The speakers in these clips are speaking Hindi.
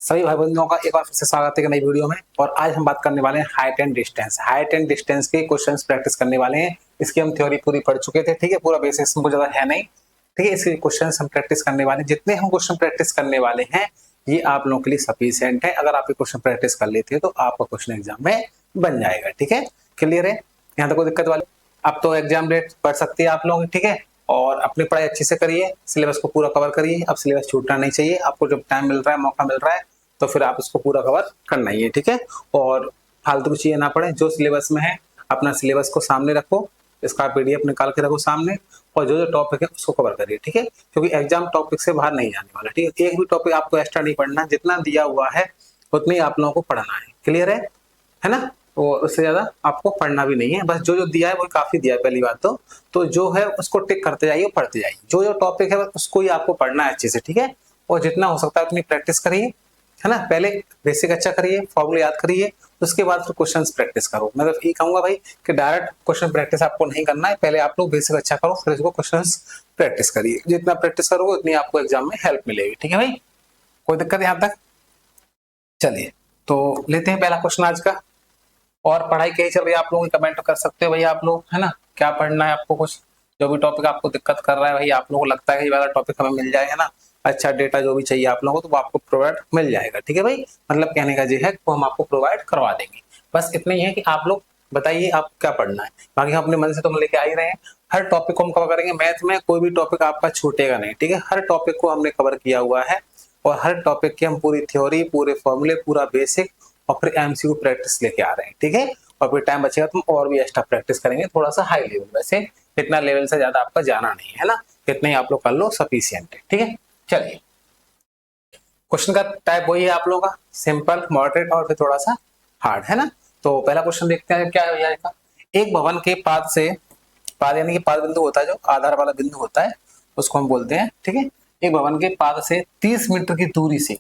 सभी भाई बंधुओं का एक बार फिर से स्वागत है एक नई वीडियो में। और आज हम बात करने वाले हैं height and distance. Height and distance के क्वेश्चंस प्रैक्टिस करने वाले हैं। इसकी हम थ्योरी पूरी पढ़ चुके थे, ठीक है। पूरा बेसिक्स हमको ज्यादा है नहीं, ठीक है। इसके क्वेश्चंस हम प्रैक्टिस करने वाले हैं। जितने हम क्वेश्चन प्रैक्टिस करने वाले हैं ये आप लोगों के लिए सफिशिएंट है। अगर आप ये क्वेश्चन प्रैक्टिस कर लेते हैं तो आपका क्वेश्चन एग्जाम में बन जाएगा, ठीक है। क्लियर है, यहाँ तक कोई दिक्कत वाली? अब तो एग्जाम डेट पढ़ सकती है आप लोग, ठीक है। और अपनी पढ़ाई अच्छे से करिए, सिलेबस को पूरा कवर करिए। अब सिलेबस छूटना नहीं चाहिए। आपको जब टाइम मिल रहा है, मौका मिल रहा है, तो फिर आप इसको पूरा कवर करना ही है, ठीक है। और फालतू की चीजें ना पढ़े, जो सिलेबस में है अपना सिलेबस को सामने रखो, इसका पीडीएफ निकाल के रखो सामने, और जो जो टॉपिक है उसको कवर करिए, ठीक है। क्योंकि एग्जाम टॉपिक से बाहर नहीं जाने वाला, ठीक है। एक भी टॉपिक आपको एक्स्ट्रा नहीं पढ़ना, जितना दिया हुआ है उतनी आप लोगों को पढ़ना है। क्लियर है ना। और उससे ज्यादा आपको पढ़ना भी नहीं है, बस जो जो दिया है वो काफी दिया है। पहली बात तो जो है उसको टिक करते जाइए, पढ़ते जाइए। जो जो टॉपिक है उसको ही आपको पढ़ना है अच्छे से, ठीक है। और जितना हो सकता है उतनी प्रैक्टिस करिए, है ना। पहले बेसिक अच्छा करिए, फॉर्मूला याद करिए, उसके बाद फिर क्वेश्चंस प्रैक्टिस करो। मैं तो ये कहूंगा भाई कि डायरेक्ट क्वेश्चन प्रैक्टिस आपको नहीं करना है। पहले आप लोग बेसिक अच्छा करो, फिर इसको क्वेश्चंस प्रैक्टिस करिए। जितना प्रैक्टिस करोगे उतनी आपको एग्जाम में हेल्प मिलेगी, ठीक है भाई। कोई दिक्कत यहाँ तक? चलिए तो लेते हैं पहला क्वेश्चन आज का। और पढ़ाई कैसी चल रही है आप लोग कमेंट कर सकते हो भाई आप लोग, है ना। क्या पढ़ना है आपको, कुछ जो भी टॉपिक आपको दिक्कत कर रहा है भाई, आप लोगों को लगता है कि ये वाला टॉपिक हमें मिल जाए, है ना। अच्छा डेटा जो भी चाहिए आप लोगों को तो वो आपको प्रोवाइड मिल जाएगा, ठीक है भाई। मतलब कहने का ये है वो हम आपको प्रोवाइड करवा देंगे। बस इतना ही है कि आप लोग बताइए आप क्या पढ़ना है। बाकी हम अपने मन से तो हम लेके आ ही रहे हैं। हर टॉपिक को हम कवर करेंगे। मैथ में कोई भी टॉपिक आपका छूटेगा नहीं, ठीक है। हर टॉपिक को हमने कवर किया हुआ है, और हर टॉपिक की हम पूरी थ्योरी, पूरे फॉर्मूले, पूरा बेसिक और फिर एमसीक्यू प्रैक्टिस लेके आ रहे हैं, ठीक है। और फिर टाइम बचेगा तो हम और भी एक्स्ट्रा प्रैक्टिस करेंगे, थोड़ा सा हाई लेवल। वैसे इतना लेवल से ज्यादा आपका जाना नहीं है ना, इतना ही आप लोग कर लो, सफिशिएंट है, ठीक है। चलिए क्वेश्चन का टाइप वही है आप लोगों का, सिंपल, मॉडरेट और फिर थोड़ा सा हार्ड, है ना। तो पहला क्वेश्चन देखते हैं क्या है जाएगा। एक भवन के पाद से, पाद यानी कि पाद बिंदु होता है, जो आधार वाला बिंदु होता है उसको हम बोलते हैं, ठीक है। एक भवन के पाद से 30 मीटर की दूरी से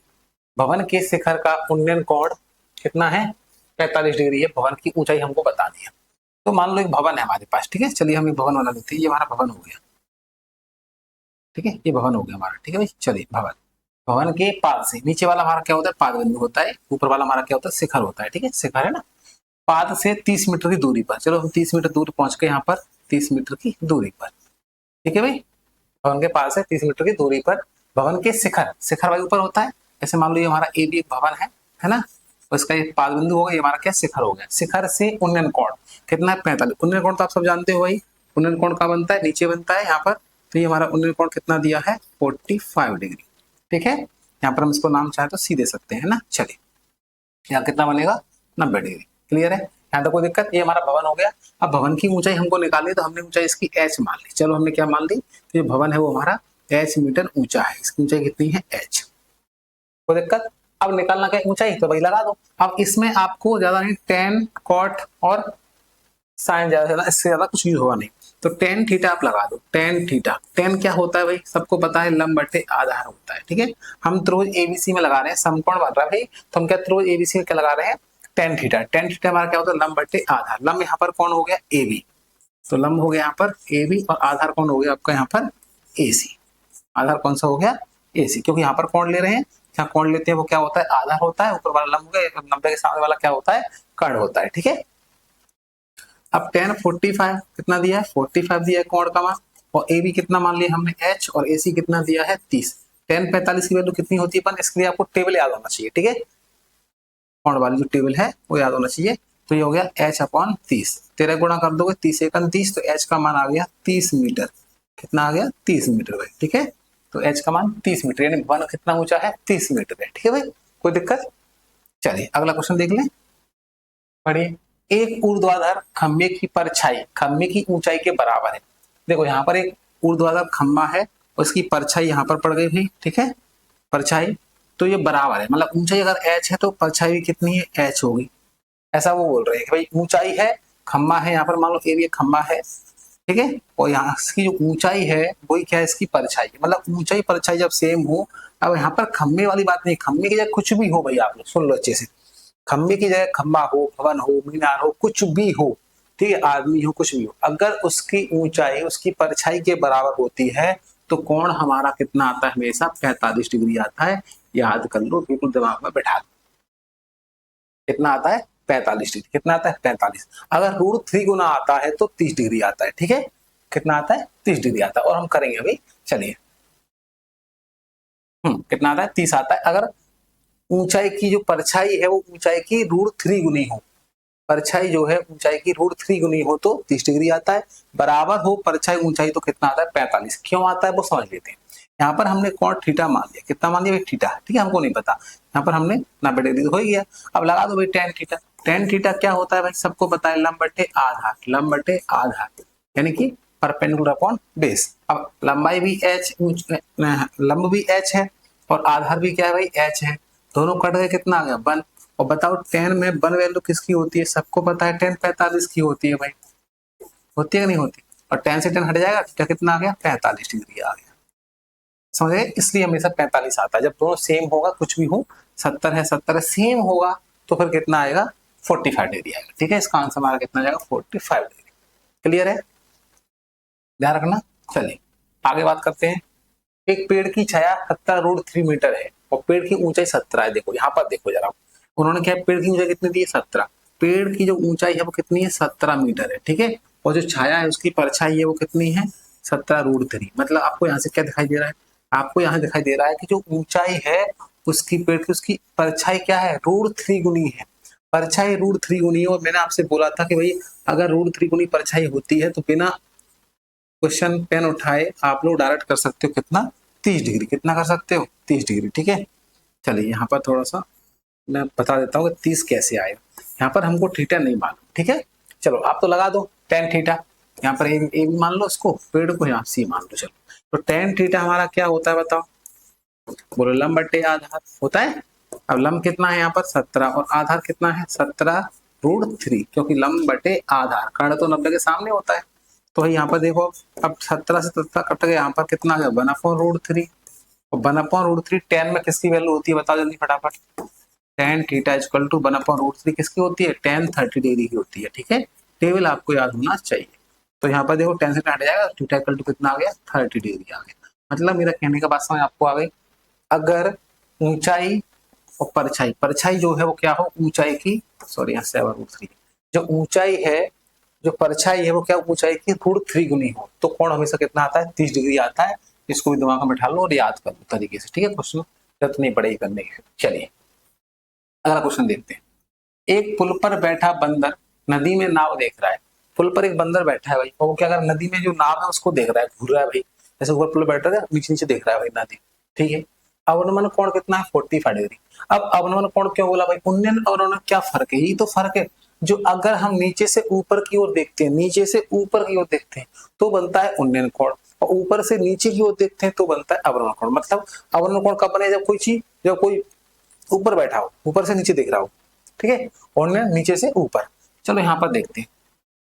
भवन के शिखर का उन्नयन कोण कितना है? 45 डिग्री है। भवन की ऊंचाई हमको बता दिया। तो मान लो एक भवन है हमारे पास, ठीक है। चलिए हम एक भवन बना लेते हैं। ये हमारा भवन हो गया, ठीक है। ये भवन हो गया हमारा, ठीक है भाई। चलिए भवन, भवन के पाद से नीचे वाला हमारा क्या होता है? पाद बिंदु होता है। ऊपर वाला हमारा क्या होता है? शिखर होता है, ठीक है। शिखर है ना। पाद से 30 मीटर की दूरी पर, चलो हम 30 मीटर दूर पहुंच गए यहाँ पर, 30 मीटर की दूरी पर, ठीक है भाई। भवन के पास से 30 मीटर की दूरी पर भवन के शिखर, शिखर भाई ऊपर होता है। ऐसे मान लो ये हमारा ए भी एक भवन है ना। तो इसका ये पाद बिंदु होगा, ये हमारा क्या शिखर हो गया। शिखर से उन्नयन कोण कितना है? 45। उन्नयन कोण तो आप सब जानते हो भाई। उन्नयन कोण कहाँ बनता है? नीचे बनता है यहाँ पर। तो ये हमारा उन्नयन कोण कितना दिया है? 45 डिग्री, ठीक है। यहाँ पर हम इसको नाम चाहे तो सी दे सकते हैं ना। चलिए यहाँ कितना बनेगा? 90 डिग्री। क्लियर है, यहाँ तक कोई दिक्कत? ये हमारा भवन हो गया। अब भवन की ऊंचाई हमको निकालनी, तो हमने ऊंचाई इसकी h मान ली। चलो हमने क्या मान ली? तो ये भवन है वो हमारा h मीटर ऊंचा है। इसकी ऊंचाई कितनी है? h। कोई दिक्कत? अब निकालना क्या ऊंचाई, तो वही लगा दो। अब इसमें आपको ज्यादा नहीं, टेन, कॉट और साइन, ज्यादा इससे ज्यादा कुछ यूज होगा नहीं। तो टेन थीटा आप लगा दो। टेन थीटा, टेन क्या होता है भाई? सबको पता है, लंब बटे आधार होता है, ठीक है। हम तो रोज एबीसी में लगा रहे हैं, समकोण बन रहा है भाई, तो हम क्या रोज एबीसी में क्या लगा रहे हैं? Tan theta. टेन थीटा हमारा क्या होता है? लंब बटे आधार। लंब यहाँ पर कौन हो गया? A B. तो लंब हो गया यहाँ पर ए बी, और आधार कौन हो गया आपका यहाँ पर? ए सी। आधार कौन सा हो गया? ए सी। क्योंकि यहाँ पर कौन ले रहे हैं, यहाँ कौन लेते हैं वो क्या होता है? आधार होता है। ऊपर वाला लंब हो गया, 90 के सामने वाला क्या होता है? कर्ण होता है, ठीक है। अब टेन 45 कितना दिया है? 45 दिया है कोण का मान। और ए बी कितना मान लिया हमने? एच। और ए सी कितना दिया है? 30। टेन 45 की वैल्यू कितनी होती है? इसके लिए आपको टेबल याद होना चाहिए, ठीक है। कोण वाली जो टेबल है वो याद होना चाहिए। तो ये हो गया h अपॉन 30। 13 गुणा कर दोगे 30 एकम 30, तो h का मान आ गया 30 मीटर। कितना आ गया? 30 मीटर भाई, ठीक है। तो h का मान 30 मीटर, यानी वन कितना ऊंचा है? 30 मीटर है, ठीक है भाई। कोई दिक्कत? चलिए अगला क्वेश्चन देख लें, पढ़िए। एक ऊर्ध्वाधर खंभे की परछाई खंभे की ऊंचाई के बराबर है। देखो यहाँ पर एक ऊर्ध्वाधर खंभा है, उसकी परछाई यहाँ पर पड़ गई भाई, ठीक है। परछाई तो ये बराबर है, मतलब ऊंचाई अगर h है तो परछाई भी कितनी है? h होगी। ऐसा वो बोल रहे हैं कि भाई ऊंचाई है, खंभा है यहाँ पर, मान लो ये खंभा है, ठीक है। और यहाँ की जो ऊंचाई है वही क्या है? इसकी परछाई। मतलब ऊंचाई परछाई जब सेम हो, अब यहाँ पर खंभे वाली बात नहीं, खंभे की जगह कुछ भी हो भाई, आप लोग सुन लो अच्छे से। खंभे की जगह खंभा हो, भवन हो, मीनार हो, कुछ भी हो, ठीक है, आदमी हो, कुछ भी हो, अगर उसकी ऊंचाई उसकी परछाई के बराबर होती है तो कोण हमारा कितना आता है, हमेशा 45 डिग्री आता है। याद कर लो, बिल्कुल दिमाग में बैठा दो। कितना आता है, 45 डिग्री। कितना आता है, 45। अगर √3 गुना आता है तो 30 डिग्री आता है। ठीक है, कितना आता है, 30 डिग्री आता है। और हम करेंगे अभी, चलिए। कितना आता है, 30 आता है। अगर ऊंचाई की जो परछाई है वो ऊंचाई की √3 गुनी हो, परछाई जो है ऊंचाई की √3 गुनी हो तो 30 डिग्री आता है। बराबर हो परछाई ऊंचाई तो कितना आता है, 45। क्यों आता है वो समझ लेते हैं। यहाँ पर हमने कोण थीटा मान लिया। कितना मान लिया भाई, थीटा। ठीक है, हमको नहीं पता। यहाँ पर हमने 90 डिग्री तो हो गया। अब लगा दो भाई टेन थीटा। टेन थीटा क्या होता है भाई, सबको पता है, लंब बटे आधार। लंब बटे आधार यानी कि परपेंडिकुलर अपॉन बेस। अब लंबाई भी h, लंब भी h है और आधार भी क्या है भाई, h है। दोनों कट गए, कितना आ गया, 1। और बताओ टेन में 1 वैल्यू किसकी होती है, सबको पता है टेन 45 की होती है भाई। होती है कि नहीं होती। और टेन से टेन हट जाएगा तो कितना आ गया, 45 डिग्री आ गया। समझ गए, इसलिए हमेशा 45 आता है। जब दोनों सेम होगा, कुछ भी हो, 70 है 70 है, सेम होगा तो फिर कितना आएगा, 45 डिग्री आएगा। ठीक है, इसका आंसर हमारा कितना जाएगा, 45 डिग्री। क्लियर है, ध्यान रखना। चलिए आगे बात करते हैं। एक पेड़ की छाया 70 √3 मीटर है और पेड़ की ऊंचाई 17 है। देखो यहाँ पर, देखो जरा, उन्होंने क्या, पेड़ की ऊंचाई कितनी दी है, 17। पेड़ की जो ऊंचाई है वो कितनी है, 17 मीटर है। ठीक है, और जो छाया है उसकी परछाई है वो कितनी है, 17 √3। मतलब आपको यहाँ से क्या दिखाई दे रहा है, आपको यहाँ दिखाई दे रहा है कि जो ऊंचाई है उसकी, पेड़ की, उसकी परछाई क्या है, √3 गुनी है। परछाई √3 गुनी है। और मैंने आपसे बोला था कि भाई अगर √3 गुनी परछाई होती है तो बिना क्वेश्चन पेन उठाए आप लोग डायरेक्ट कर सकते हो कितना, 30 डिग्री। कितना कर सकते हो, 30 डिग्री। ठीक है, चलिए यहाँ पर थोड़ा सा मैं बता देता हूँ कि 30 कैसे आएगा। यहाँ पर हमको थीटा नहीं मालूम। ठीक है, चलो आप तो लगा दो टेन थीटा। यहाँ पर ए भी मान लो, इसको पेड़ को यहाँ सी मान लो। चलो तो टेन थीटा हमारा क्या होता है बताओ, बोलो, लंब बटे आधार होता है। अब लंब कितना है यहाँ पर, 17, और आधार कितना है, 17 √3, क्योंकि लंब बटे आधार, कर्ण तो 90 के सामने होता है। तो यहाँ पर देखो, अब 17 से 17 कट गया, यहाँ पर कितना आ गया, 1/√3। और 1/√3 टेन में किसकी वैल्यू होती है, बताओ जल्दी फटाफट। टेन थीटा इक्वल टू 1/√3 किसकी होती है, टेन 30 डिग्री की होती है। ठीक है, टेबल आपको याद होना चाहिए। तो यहाँ पर देखो टेन से हट जाएगा, थीटा इक्वल टू कितना आ गया, 30 डिग्री आ गया। मतलब मेरा कहने का बात समझ आपको आ गई। अगर ऊंचाई और परछाई, परछाई जो है वो क्या हो, ऊंचाई की, सॉरी यहाँ 7√3, जो ऊंचाई है, जो परछाई है वो क्या, ऊंचाई की √3 गुनी हो तो कोण हमेशा कितना आता है, 30 डिग्री आता है। इसको भी दिमाग में बैठा लो और याद कर लो तरीके से। ठीक है, क्वेश्चन जरूरत नहीं पड़ेगी करने की। चलिए अगला क्वेश्चन देखते हैं। एक पुल पर बैठा बंदर नदी में नाव देख रहा है। पुल पर एक बंदर बैठा है भाई, और वो क्या कर रहा है, नदी में जो नाव है उसको देख रहा है, घूर रहा है भाई। जैसे ऊपर पुल बैठा है, नीचे नीचे देख रहा है भाई नदी। ठीक है, अवनमन कोण कितना है, 45 डिग्री। अब अवनमन कोण क्यों बोला भाई, उन्नयन और अवनमन क्या फर्क है, यही तो फर्क है। जो अगर हम नीचे से ऊपर की ओर देखते हैं, नीचे से ऊपर की ओर देखते हैं तो बनता है उन्नयन कोण, और ऊपर से नीचे की ओर देखते हैं तो बनता है अवनमन कोण। मतलब अवनमन कोण कब बने, जब कोई चीज, जब कोई ऊपर बैठा हो, ऊपर से नीचे देख रहा हो। ठीक है, और नीचे से ऊपर। चलो यहाँ पर देखते हैं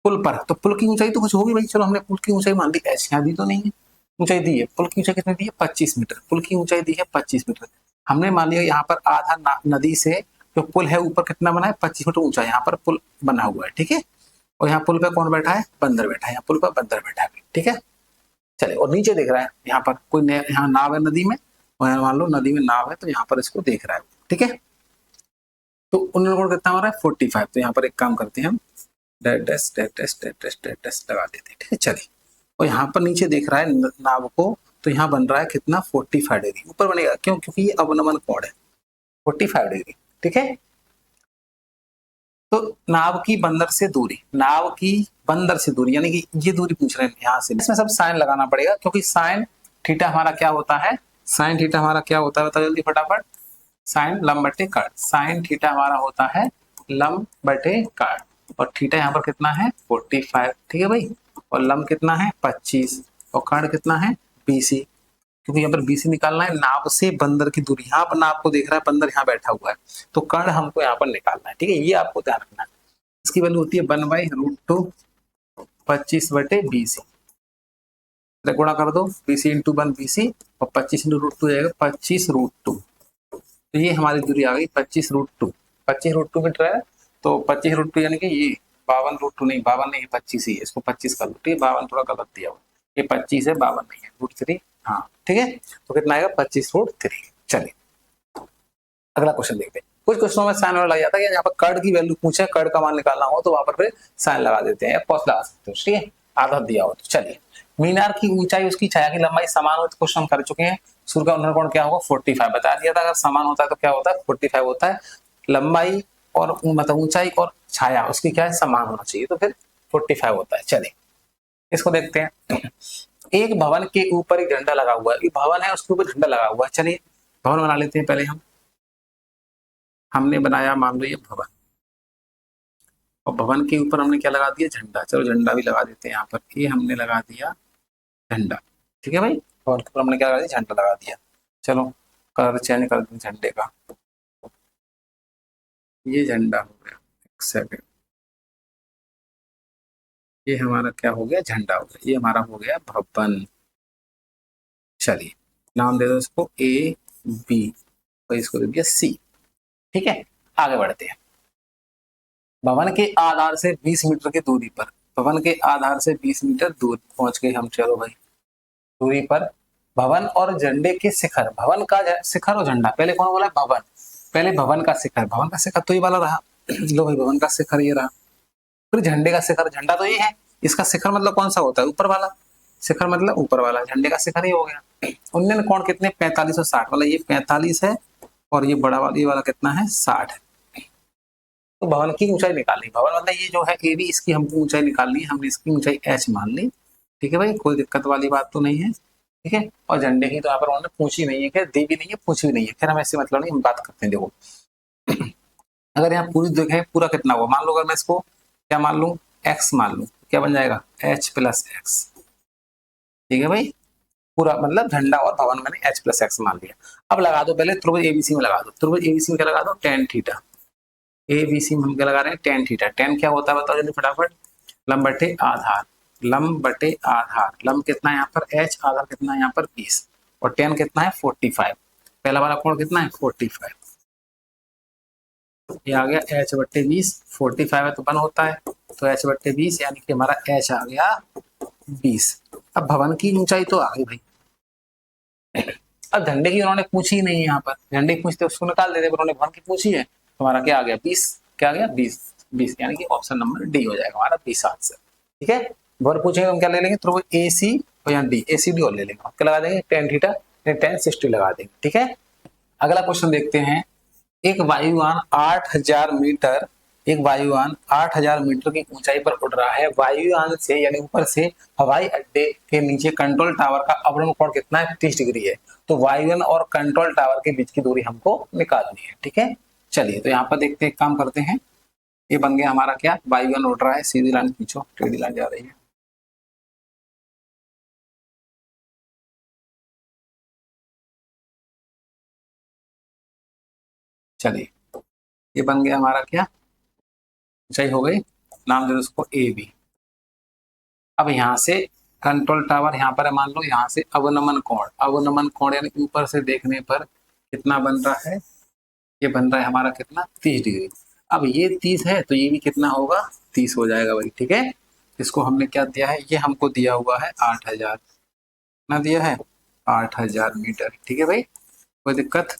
पुल पर, तो पुल की ऊंचाई तो कुछ होगी भाई। चलो हमने पुल की ऊंचाई मान ली, ऐसी दी तो नहीं है, ऊंचाई दी है। पुल की ऊंचाई कितनी दी है, 25 मीटर। पुल की ऊंचाई दी है 25 मीटर। हमने मान लिया यहाँ पर आधा नदी से जो पुल है ऊपर कितना बना है, 25 मीटर ऊंचा यहाँ पर पुल बना हुआ है। ठीक है, और यहाँ पुल पे कौन बैठा है, बंदर बैठा है। यहाँ पुल पर बंदर बैठा है। ठीक है, चले, और नीचे देख रहा है, यहाँ पर कोई यहाँ नाव है नदी में, और मान लो नदी में नाव है तो यहाँ पर इसको देख रहा है। ठीक है, तो उन्होंने कोण कितना हो रहा है, 45। तो यहाँ पर एक काम करते हैं हम, डैश लगा देते हैं। ठीक है, चलिए, और यहाँ पर नीचे देख रहा है नाव को, तो यहाँ बन रहा है कितना, 45 डिग्री ऊपर बनेगा। क्यों, क्योंकि ये अवनमन कोण है 45 डिग्री। ठीक है, तो नाव की बंदर से दूरी, नाव की बंदर से दूरी यानी कि ये दूरी पूछ रहे हैं यहाँ से, इसमें सब साइन लगाना पड़ेगा, क्योंकि साइन थीटा हमारा क्या होता है, साइन थीटा हमारा क्या होता है, बताओ जल्दी फटाफट। साइन लंब बटे काट, साइन थीटा हमारा होता है लंब बटे काट, और थीटा यहाँ पर कितना है, 45। ठीक है भाई, और लंब कितना है, 25, और काट कितना है, BC। क्योंकि यहाँ पर BC निकालना है, नाव से बंदर की दूरी। यहाँ पर नाव को देख रहा है, बंदर यहाँ बैठा हुआ है, तो कर्ण हमको यहाँ पर निकालना है। ठीक है, ये आपको ध्यान रखना है। इसकी वैल्यू होती है 1/√2 25/BC। गुणा कर दो, BC × 1 BC, और 25 × √2 जाएगा 25√2। तो ये हमारी दूरी आ गई 25√2। 25√2 मीटर है, तो 25√2 यानी कि ये 52√2 नहीं, 52 नहीं, 25 ही है। इसको 25 कर लो। ठीक है, 52 थोड़ा गलत दिया हुआ, ये 25 है, 52 नहीं है, √3 हाँ ठीक है, तो कितना आएगा 25√3। चलिए अगला क्वेश्चन देखते हैं। कुछ क्वेश्चनों में साइन और लग जाता है, यहाँ पर कर्ड की वैल्यू पूछे, कर्ड का मान निकालना हो तो वहां पर फिर साइन लगा देते हैं या कॉस लगा सकते हो, ठीक है, आधा दिया हो तो। चलिए मीनार की ऊंचाई उसकी छाया की लंबाई समान हो, तो क्वेश्चन कर चुके हैं। सूर्य का उत्तरायण कोण क्या होगा 45 बता दिया था। अगर समान होता है तो क्या होता है 45 होता है। लंबाई और मतलब ऊंचाई और छाया उसकी क्या है समान होना चाहिए, तो फिर 45 होता है। चलिए इसको देखते हैं। एक भवन के ऊपर एक झंडा लगा हुआ है, एक भवन है उसके ऊपर झंडा लगा हुआ है। चलिए भवन बना लेते हैं पहले हमने बनाया मान लो ये भवन, और भवन के ऊपर हमने क्या लगा दिया झंडा। चलो झंडा भी लगा देते हैं यहाँ पर, ये हमने लगा दिया झंडा, ठीक है भाई। भवन के ऊपर हमने क्या लगा दिया झंडा लगा दिया। चलो कलर चेंज कर दें झंडे का, ये झंडा हो गया, एक सेकेंड, ये हमारा क्या हो गया झंडा हो गया, ये हमारा हो गया भवन। चलिए नाम दे दो इसको ए बी और इसको दे दिया सी, ठीक है। आगे बढ़ते हैं। भवन के आधार से 20 मीटर की दूरी पर, भवन के आधार से 20 मीटर दूर पहुंच गए हम। चलो भाई दूरी पर भवन और झंडे के शिखर, भवन का शिखर और झंडा, पहले कौन बोला भवन, पहले भवन का शिखर, भवन का शिखर तो ये वाला रहा। लो भाई भवन का शिखर ये रहा, फिर झंडे का शिखर, झंडा तो ये है, इसका शिखर मतलब कौन सा होता है ऊपर वाला, शिखर मतलब ऊपर वाला, झंडे का शिखर ही हो गया। उन्नयन कोण कितने 45 और 60 वाला, ये 45 है और ये बड़ा वाला ये वाला कितना है 60 है। तो भवन की ऊंचाई निकालनी, भवन मतलब ये जो है ए बी, इसकी हमको ऊंचाई निकालनी है, हमने इसकी ऊंचाई h मान ली, ठीक है भाई, कोई दिक्कत वाली बात तो नहीं है, ठीक है। और झंडे की तो यहाँ पर उन्होंने पूछी नहीं है, खैर दी भी नहीं है पूछी भी नहीं है, खैर हम ऐसे मतलब नहीं, हम बात करते हैं। देखो अगर यहाँ पूरी देखें पूरा कितना हुआ, मान लो अगर मैं इसको क्या मान लूँ x मान लूँ, क्या बन जाएगा h + x, ठीक है भाई। पूरा मतलब झंडा और भवन मैंने h + x मान लिया। अब लगा दो पहले त्रिभुज एबीसी में लगा दो, त्रिभुज एबीसी में क्या लगा दो tan थीटा, एबीसी में हम क्या लगा रहे हैं tan थीटा। tan क्या होता है बताओ जल्दी फटाफट, लंब बटे आधार, लंब बटे आधार, लंब कितना है यहाँ पर h, आधार कितना है यहाँ पर 20 और tan कितना है 45, पहला वाला कोण कितना है 45, ये आ गया h बट्टे 20, 45 है तो 1 होता है, तो h बट्टे 20 यानी कि हमारा h आ गया 20। अब भवन की ऊंचाई तो आ गई भाई, अब झंडे की उन्होंने पूछी नहीं है, यहाँ पर झंडे की पूछते उसको निकाल देते, उन्होंने भवन की पूछी है, हमारा क्या आ गया 20, क्या आ गया 20 यानी कि ऑप्शन नंबर डी हो जाएगा हमारा 20 आंसर, ठीक है। भवन पूछेंगे हम क्या ले लेंगे तो ए सी और यहाँ डी, ए सी डी और ले लेंगे, क्या लगा देंगे tan थीटा tan 60 लगा देंगे, ठीक है। अगला क्वेश्चन देखते हैं। एक वायुयान 8000 मीटर, एक वायुयान 8000 मीटर की ऊंचाई पर उड़ रहा है। वायुयान से यानी ऊपर से हवाई अड्डे के नीचे कंट्रोल टावर का अवतरण कोण कितना है 30 डिग्री है। तो वायुयान और कंट्रोल टावर के बीच की दूरी हमको निकालनी है, ठीक है। चलिए तो यहाँ पर देखते हैं, काम करते हैं। ये बन गया हमारा क्या, वायुयान उड़ रहा है, सीधी लाइन खींचो, टेढ़ी लाइन जा रही है। चलिए ये बन गया हमारा क्या, ऊंचाई हो गई, नाम दे दो उसको ए बी। अब यहाँ से कंट्रोल टावर यहाँ पर है, मान लो यहाँ से अवनमन कोण, अवनमन कोण यानी ऊपर से देखने पर कितना बन रहा है, ये बन रहा है हमारा कितना 30 डिग्री। अब ये 30 है तो ये भी कितना होगा 30 हो जाएगा भाई, ठीक है। इसको हमने क्या दिया है, ये हमको दिया हुआ है 8000, कितना दिया है 8000 मीटर, ठीक है भाई, कोई दिक्कत।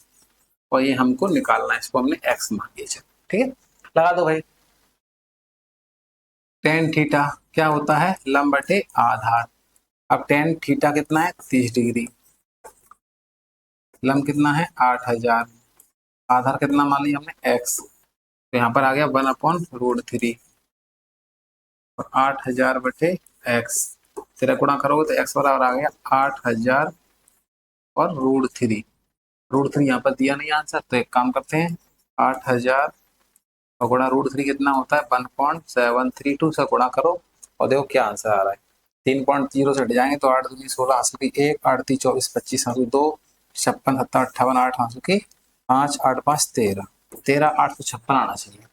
और ये हमको निकालना है, इसको हमने x मान लिया, ठीक है। लगा दो भाई, tan थीटा क्या होता है लंब बटे आधार। अब tan थीटा कितना है 30 डिग्री, लंब कितना है 8000, आधार कितना मान लिया हमने x, तो यहाँ पर आ गया 1/√3 और 8000 बटे x, तेरा गुणा करोगे तो x बराबर आ गया 8000 और √3, √3 यहाँ पर दिया नहीं आंसर, तो एक काम करते हैं 8000 और गुणा √3 कितना होता है 1.732 से गुणा करो और देखो क्या आंसर आ रहा है। 3.0 से हट जाएंगे तो 8 दूनी 16, 8 की 1, 8 × 3 = 24, 25 × 2 = 56, 57, 58, 8 × 5 की 5, 8 × 5 13, 13,856 आना चाहिए,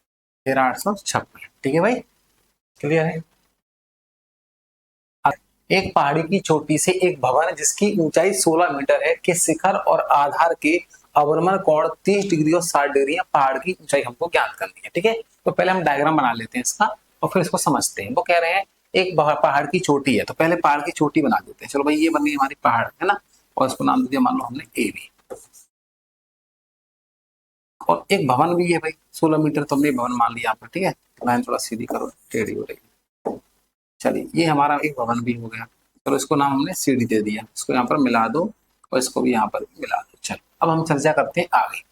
13,856, ठीक है भाई, क्लियर है। एक पहाड़ी की चोटी से एक भवन जिसकी ऊंचाई 16 मीटर है के शिखर और आधार के अवनमन कोण 30 डिग्री और 60 डिग्री है, पहाड़ की ऊंचाई हमको ज्ञात करनी है, ठीक है। तो पहले हम डायग्राम बना लेते हैं इसका और फिर इसको समझते हैं। वो कह रहे हैं एक पहाड़ की चोटी है, तो पहले पहाड़ की चोटी बना देते हैं। चलो भाई ये बन गई हमारी पहाड़, है ना, और इसको नाम दे दिया मान लो हमने ए बी। और एक भवन भी है भाई 16 मीटर, तो हमने भवन मान लिया आपको, ठीक है। लाइन थोड़ा सीधी करो, टेढ़ी हो रही। चलिए ये हमारा एक भवन भी हो गया। चलो इसको नाम हमने सीढ़ी दे दिया, इसको यहाँ पर मिला दो और इसको भी यहाँ पर मिला दो। चलो अब हम चर्चा करते हैं आगे।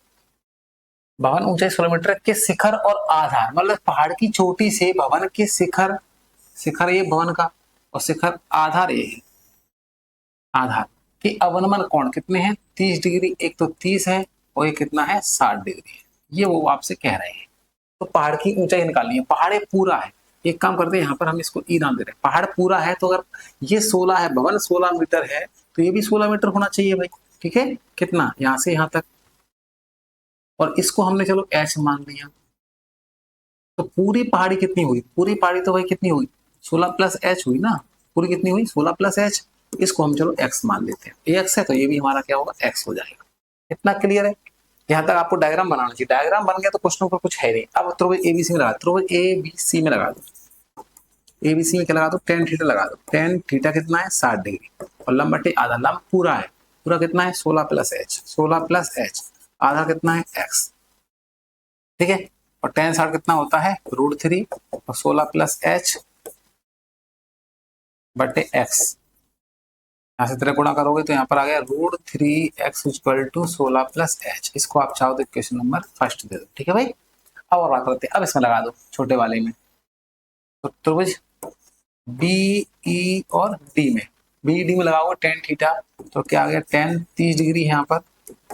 भवन ऊंचाई 16 मीटर के शिखर और आधार, मतलब पहाड़ की चोटी से भवन के शिखर, शिखर ये भवन का और शिखर आधार ये है, आधार के अवनमन कोण कितने हैं 30 डिग्री, एक तो 30 है और ये कितना है 60 डिग्री है, ये वो आपसे कह रहे हैं। तो पहाड़ की ऊंचाई निकालनी है, पहाड़ पूरा है। एक काम करते हैं यहाँ पर हम इसको ई नाम दे रहे हैं, पहाड़ पूरा है तो अगर ये 16 है, भवन 16 मीटर है तो ये भी 16 मीटर होना चाहिए भाई, ठीक है। कितना यहाँ से यहाँ तक, और इसको हमने चलो एच मान लिया। तो पूरी पहाड़ी कितनी हुई, पूरी पहाड़ी तो भाई कितनी हुई 16 प्लस एच हुई ना, पूरी कितनी हुई 16 प्लस एच। इसको हम चलो एक्स मान लेते हैं, ये एक्स है तो ये भी हमारा क्या होगा एक्स हो जाएगा। इतना क्लियर है, यहाँ तक आपको डायग्राम बनाना चाहिए। डायग्राम बन गया तो क्वेश्चन पर कुछ है नहीं। अब त्रिभुज एबीसी में लगा, त्रिभुज एबीसी में लगा दो, एबीसी में क्या लगा दो टेन थीटा लगा दो। टेन थीटा कितना है 60 डिग्री और लंब बटे आधा, लंब पूरा है, पूरा कितना है 16 प्लस एच, 16 प्लस एच, आधा कितना है एक्स, ठीक है। और टेन 60 कितना होता है √3 और 16 प्लस एच बटे एक्स, यहाँ से तेरे गुणा करोगे तो यहाँ पर आ गया √3x = 16 प्लस एच। इसको आप चाहो तो क्वेश्चन नंबर फर्स्ट दे दो, ठीक है भाई। अब और बात करते हैं, अब इसमें लगा दो छोटे वाले में। तो त्रिभुज बी ई और डी में, बी डी में लगाओगे टेन थीटा तो क्या आ गया टेन 30 डिग्री यहाँ पर,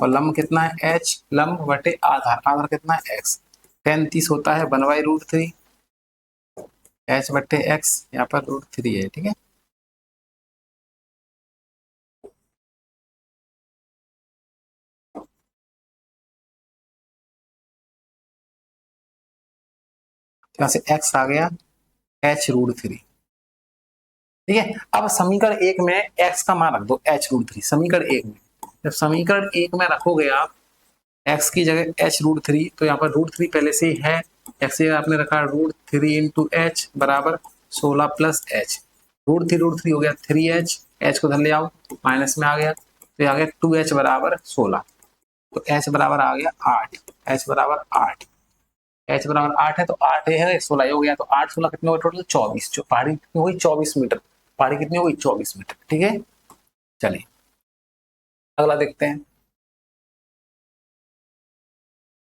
और लंब कितना है एच, लंब बटे आधार, आधार कितना है एक्स। टेन 30 होता है 1/√3 एच बटे एक्स, यहाँ पर √3 है, ठीक है। यहाँ से x आ गया h√3, ठीक है। अब समीकरण एक में x का मान रख दो h√3, समीकरण एक में। जब समीकरण एक में रखोगे आप x की जगह h√3 तो यहाँ पर √3 पहले से ही है, x की आपने रखा √3 × h बराबर 16 प्लस एच, √3 हो गया 3h, h को धर ले आओ माइनस में आ गया तो ये आ गया 2h बराबर 16, तो h बराबर आ गया 8, h बराबर 8, h बराबर 8 है तो 8 है 16 हो गया, तो 8 16 कितने हो गए टोटल 24, जो पहाड़ी कितनी हुई 24 मीटर, पहाड़ी कितनी हुई 24 मीटर, ठीक है। चलिए अगला देखते हैं।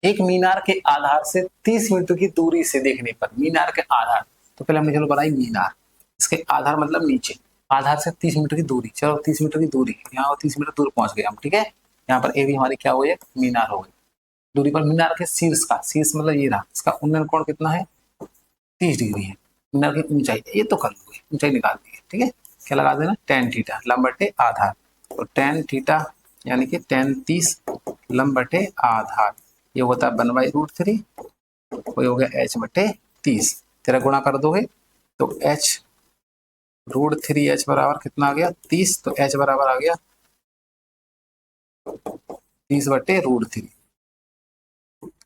एक मीनार के आधार से 30 मीटर की दूरी से देखने पर, मीनार के आधार, तो पहले हमने चलो बनाई मीनार, इसके आधार मतलब नीचे, आधार से 30 मीटर की दूरी, चलो 30 मीटर की दूरी, यहाँ 30 मीटर दूर पहुंच गए हम, ठीक है। यहाँ पर ए भी हमारी क्या हुई है मीनार हो गई। दूरी पर मीनार के शीर्ष का, शीर्ष मतलब ये रहा, इसका उन्नयन कोण कितना है 30 डिग्री है। मीनार की ऊंचाई ये तो कर लोगे, ऊंचाई निकाल दी है, ठीक है। क्या लगा देना टेन थीटा, लंब बटे आधार, तो टेन थीटा यानी कि टेन 30 लंब बटे आधार, ये होता है 1/√3, वो हो गया h बटे 30, तेरा गुणा कर दोगे तो h√3h बराबर कितना आ गया 30, तो h बराबर आ गया 30/√3।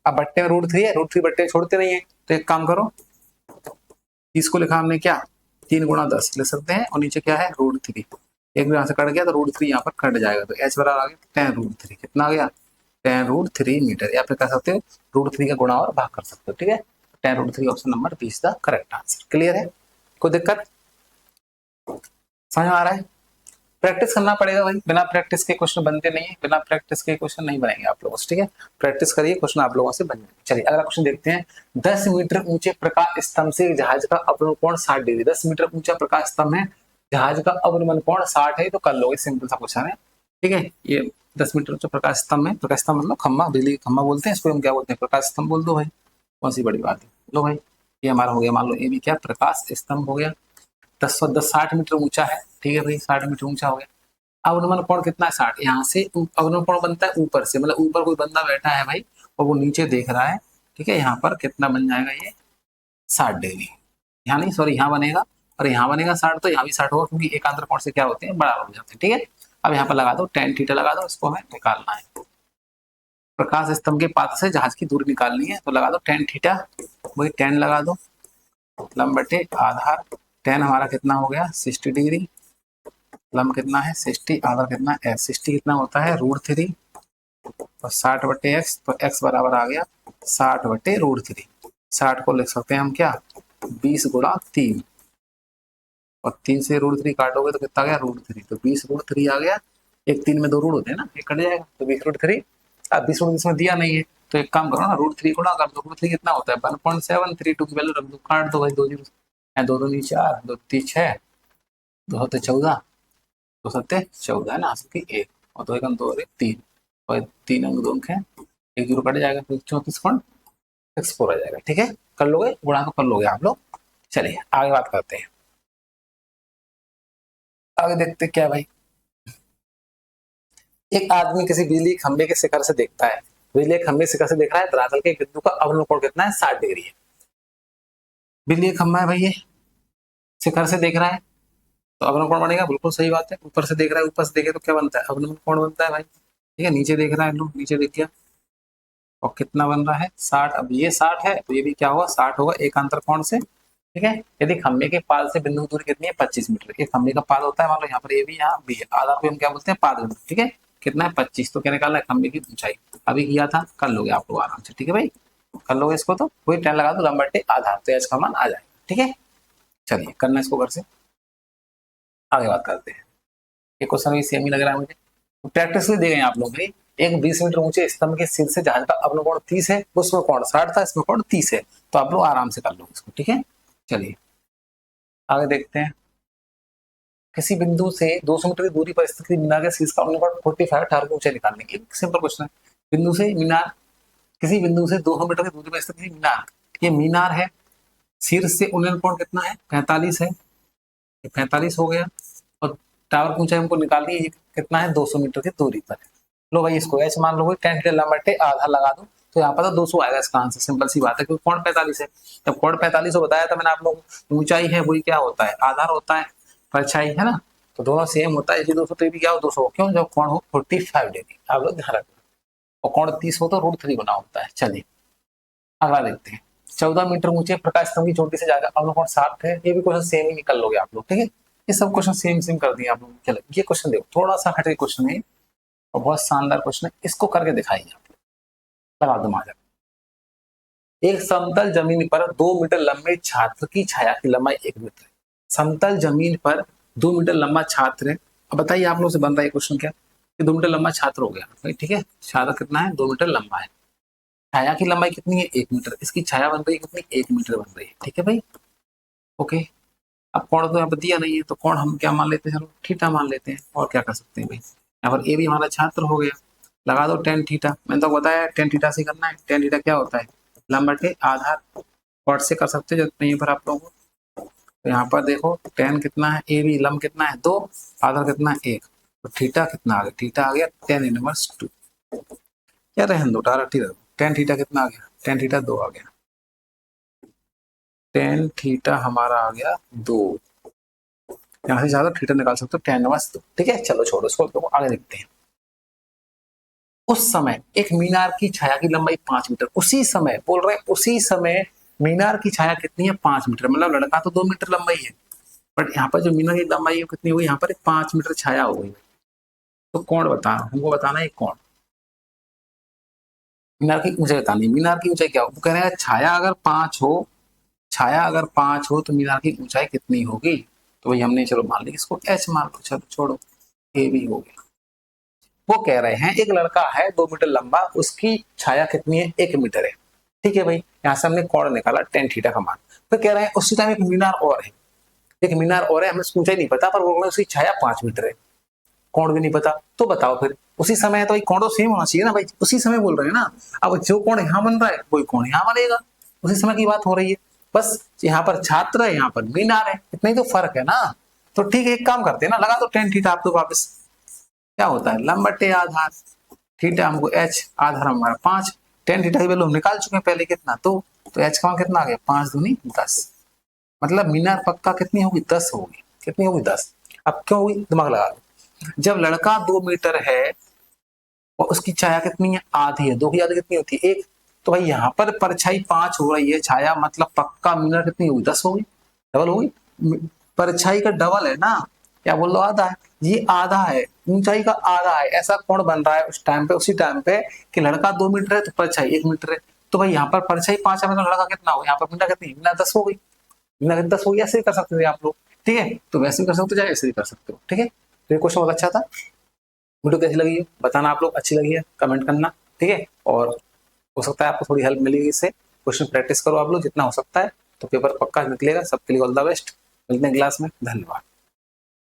अब बट्टे में √3 है, √3 बट्टे छोड़ते नहीं है, तो एक काम करो 30 को लिखा हमने क्या 3 × 10 लिख सकते हैं, और नीचे क्या है √3, एक भी यहाँ से कट गया तो √3 यहाँ पर कट जाएगा, तो h बराबर आ गया 10√3, कितना आ गया 10√3 मीटर, या फिर कह सकते हो √3 का गुणा और भाग कर सकते हो, ठीक है। 10√3 option number 20 the correct answer. Clear है, कोई दिक्कत समझ में आ रहा है। प्रैक्टिस करना पड़ेगा भाई, बिना प्रैक्टिस के क्वेश्चन बनते नहीं है, बिना प्रैक्टिस के क्वेश्चन नहीं बनेंगे आप लोगों से, ठीक है। प्रैक्टिस करिए, क्वेश्चन आप लोगों से बन जाएंगे। चलिए अगला क्वेश्चन देखते हैं। 10 मीटर ऊंचे प्रकाश स्तंभ से जहाज का अवनमन कोण 60 डिग्री, 10 मीटर ऊंचा प्रकाश स्तंभ है, जहाज का अवनमन कोण 60 है, तो कर लोगे, सिंपल सा क्वेश्चन है, ठीक है। ये 10 मीटर ऊंचा प्रकाश स्तंभ है, प्रकाश स्तंभ मतलब खम्भा, बिजली का खम्भा बोलते हैं इसको, हम क्या बोलते हैं प्रकाश स्तंभ बोल दो भाई, कौन सी बड़ी बात है। लो भाई ये हमारा हो गया, मान लो ये भी क्या प्रकाश स्तंभ हो गया, 60 मीटर ऊंचा है, ठीक है भाई 60 मीटर ऊंचा हो गया। अवनमन कोण कितना है 60, यहाँ से अवनमन कोण बनता है ऊपर से, मतलब ऊपर कोई बंदा बैठा है भाई और वो नीचे देख रहा है, ठीक है। यहाँ पर कितना बन जाएगा ये 60 डिग्री, यहाँ नहीं सॉरी यहाँ बनेगा, और यहाँ बनेगा 60, तो यहाँ भी 60 होगा, क्योंकि एकांतर कोण से क्या होते हैं बराबर हो जाते हैं, ठीक है। अब यहाँ पर लगा दो टेन थीटा लगा दो, इसको हमें निकालना है, प्रकाश स्तंभ के पात्र से जहाज की दूरी निकालनी है, तो लगा दो टेन थीटा, वही 10 लगा दो, लंब बटे आधार, 10 हमारा कितना हो गया 60 डिग्री, लंब कितना है 60, आधार कितना है 60 कितना होता है √3 और 60/x, तो x बराबर आ गया 60/√3। 60 को लिख सकते हैं हम क्या 20 × 3, और 3 से √3 काटोगे तो कितना आ गया √3, तो 20 √3 आ गया। एक 3 में 2 रूट होते हैं ना, एक कट जाएगा तो 20 √3। अब 20 इसमें दिया नहीं है तो एक काम करो ना √3 गुणा कर दो। √3 कितना होता है 1.732 की वैल्यू रख दो, काट दो भाई 2 जीरो, 2 2 नी 4, 2 3 6, 2 7 14, 2 7 14 है ना, की 1 और 2 1 2 3 और 3 अंक 2 अंक है, 1 जीरो कट जाएगा तो 34.64 आ जाएगा। ठीक है, कर लोगे गुणा तो कर लोगे आप लोग। चलिए आगे बात करते हैं, आगे देखते क्या भाई। एक आदमी किसी बिजली खंबे के शिखर से देखता है, बिजली खंबे शिखर से देख रहा है, धरातल के बिंदु का अवलंब कोण कितना है 60 डिग्री है। बिजली खंबा है भाई, ये शिखर से देख रहा है तो अवलंब कोण बनेगा, बिल्कुल सही बात है। ऊपर से देख रहा है, ऊपर से देखे तो क्या बनता है अवलंब कोण बनता है भाई। ठीक है, नीचे देख रहा है, लो नीचे देख गया और कितना बन रहा है 60। अब ये 60 है तो ये भी क्या होगा 60 होगा एकांतर कोण से। ठीक है, यदि खंबे के पाद से बिंदु की दूरी कितनी है 25 मीटर, एक खंबे का पाद होता है, मान लो यहाँ पर ये भी यहाँ भी है, आधार को हम क्या बोलते हैं पाद। ठीक है, कितना है 25, तो क्या निकालना है खंबे की ऊंचाई, अभी किया था कर लोगे आप लोग आराम से। ठीक है भाई, कर लोगे इसको, तो वही 10 लगा दो लंबटे आधार, तो एच का मान आ जाएगा। ठीक है, चलिए करना इसको घर से, आगे बात करते हैं। ये क्वेश्चन भी सेम ही लग रहा है मुझे, तो प्रैक्टिस के लिए दिए गए आप लोग भाई। एक 20 मीटर ऊंचे स्तंभ के सिर से जहाज का अवलंब कोण 30 है, उसमें कोण 60 था, इसमें कोण 30 है, तो आप लोग आराम से कर लो इसको। ठीक है, चलिए आगे देखते हैं। किसी बिंदु से 200 मीटर की दूरी पर स्थित मीनार के शीर्ष का अवलंब कोण 45 ठार को ऊंचाई निकालने की, सिंपल क्वेश्चन है। बिंदु से मीनार, किसी बिंदु से 200 मीटर की दूरी पर स्थित मीनार, ये मीनार है, शीर्ष से उन्नयन कोण कितना है 45 है, 45 हो गया, और टावर की ऊंचाई हमको निकालनी है कितना है 200 मीटर की दूरी पर। लो भाई इसको ऐसे मान लो 10 मीटर लंबा आधा लगा दो, तो यहाँ पर तो 200 आएगा इसका आंसर, सिंपल सी बात है, क्योंकि कोण 45 है। जब कोण 45 हो बताया था मैंने आप लोग, ऊंचाई है वही क्या होता है आधार होता है, परछाई है ना, तो दोनों सेम होता है, इसलिए 200 तो भी क्या हो 200, क्यों जब कोण हो 45 डिग्री, आप लोग ध्यान रखना, और कोण 30 हो तो √3 गुना होता है। चलिए अगला देखते हैं। 14 मीटर ऊंचे प्रकाश स्तंभ की चोटी से जाकर अवलंब कोण 60 है, ये भी क्वेश्चन सेम ही निकल लोगे आप लोग। ठीक है, ये सब क्वेश्चन सेम सेम कर दिए आप लोग। चलो ये क्वेश्चन देखो, थोड़ा सा हटे क्वेश्चन है और बहुत शानदार क्वेश्चन है, इसको करके दिखाइए आप लोग, लगा दो माजा। एक समतल जमीन पर 2 मीटर लंबे छात्र की छाया की लंबाई 1 मीटर है। समतल जमीन पर 2 मीटर लंबा छात्र है। अब बताइए आप लोग से बन रहा है क्वेश्चन क्या, कि 2 मीटर लंबा छात्र हो गया। ठीक है, छात्र कितना है 2 मीटर लंबा है, छाया की लंबाई कितनी है 1 मीटर, इसकी छाया बन रही है कितनी 1 मीटर बन रही है। ठीक है भाई, ओके। अब कोण तो यहाँ पर दिया नहीं है, तो कोण हम क्या मान लेते हैं, चलो थीटा मान लेते हैं, और क्या कर सकते हैं भाई। यहाँ पर ए भी हमारा छात्र हो गया, लगा दो tan थीटा, मैंने तो बताया tan थीटा से करना है। tan थीटा क्या होता है लंबटे आधार, कॉट से कर सकते हैं जरूरत नहीं पर आप लोगों को। तो यहाँ पर देखो tan कितना है, ए बी लंब कितना है 2, आधार कितना है 1, तो थीटा कितना आ गया, थीटा आ गया tan−2, क्या रहने दो डायरेक्ट ही, tan थीटा कितना आ गया, tan थीटा 2 आ गया, tan थीटा हमारा आ गया 2, यहाँ से ज्यादा थीटा निकाल सकते हो tan−2। ठीक है, चलो छोड़ो इसको, तो आगे देखते हैं। उस समय एक मीनार की छाया की लंबाई 5 मीटर, उसी समय बोल रहे हैं, उसी समय मीनार की छाया कितनी है 5 मीटर, मतलब लड़का तो 2 मीटर लंबाई है, बट यहाँ पर जो मीनार की लंबाई है कितनी हुई, यहाँ पर 5 मीटर छाया हो गई। तो कौन बता, हमको बताना है कौन, मीनार की ऊंचाई बतानी, मीनार की ऊंचाई क्या हो, वो कह रहे हैं छाया अगर 5 हो, छाया अगर 5 हो तो मीनार की ऊंचाई कितनी होगी, तो भाई हमने चलो मान ली इसको एच मान लो, चलो छोड़ो ए भी हो गया। वो कह रहे हैं एक लड़का है 2 मीटर लंबा, उसकी छाया कितनी है 1 मीटर है। ठीक है भाई, यहाँ से हमने कोण निकाला tan थीटा का मान। फिर कह रहे हैं उसी टाइम एक मीनार और है, एक मीनार और है, हमें ऊंचाई नहीं पता, पर बोल रहे हैं उसकी छाया 5 मीटर है, कोण भी नहीं पता, तो बताओ फिर उसी समय, तो कोण तो सेम होना चाहिए ना भाई, उसी समय बोल रहे हैं ना। अब जो कोण यहाँ बन रहा है वही कोण यहाँ बनेगा, उसी समय की बात हो रही है, बस यहाँ पर छात्र है यहाँ पर मीनार है, इतना ही तो फर्क है ना। तो ठीक है, एक काम करते हैं ना, लगा दो tan थीटा आप तो वापस, क्या होता है लंबटे आधार, थीटा हमको एच, आधार हमारा 5, tan थीटा की वैल्यू हम निकाल चुके हैं पहले कितना, तो एच का मान कितना आ गया 5 दूनी 10, मतलब मीनार पक्का कितनी होगी 10 होगी, कितनी होगी 10। अब क्यों हुई दिमाग लगा लो, जब लड़का 2 मीटर है और उसकी छाया कितनी है आधी है, 2 की आधी कितनी होती है 1, तो भाई यहाँ पर परछाई 5 हो रही है, छाया मतलब पक्का मीनार कितनी होगी 10 होगी, डबल होगी, परछाई का डबल है ना, क्या बोल लो, आधा है। ये आधा है, ऊंचाई का आधा है, ऐसा कोण बन रहा है उस टाइम पे, उसी टाइम पे कि लड़का 2 मीटर है तो परछाई 1 मीटर है। तो भाई यहाँ पर परछाई 5 है, मतलब लड़का कितना हो, यहाँ पर मीना कितनी, मीना 10 हो गई, मीना 10 हो गई। ऐसे ही कर सकते थे आप लोग, ठीक है। तो वैसे भी कर सकते हो, चाहे ऐसे भी कर सकते हो, ठीक है। तो ये क्वेश्चन बहुत अच्छा था। वीडियो कैसी लगी है बताना आप लोग, अच्छी लगी है कमेंट करना, ठीक है। और हो सकता है आपको थोड़ी हेल्प मिलेगी इससे, क्वेश्चन प्रैक्टिस करो आप लोग जितना हो सकता है, तो पेपर पक्का निकलेगा। सबके लिए ऑल द बेस्ट, मिलते हैं क्लास में, धन्यवाद।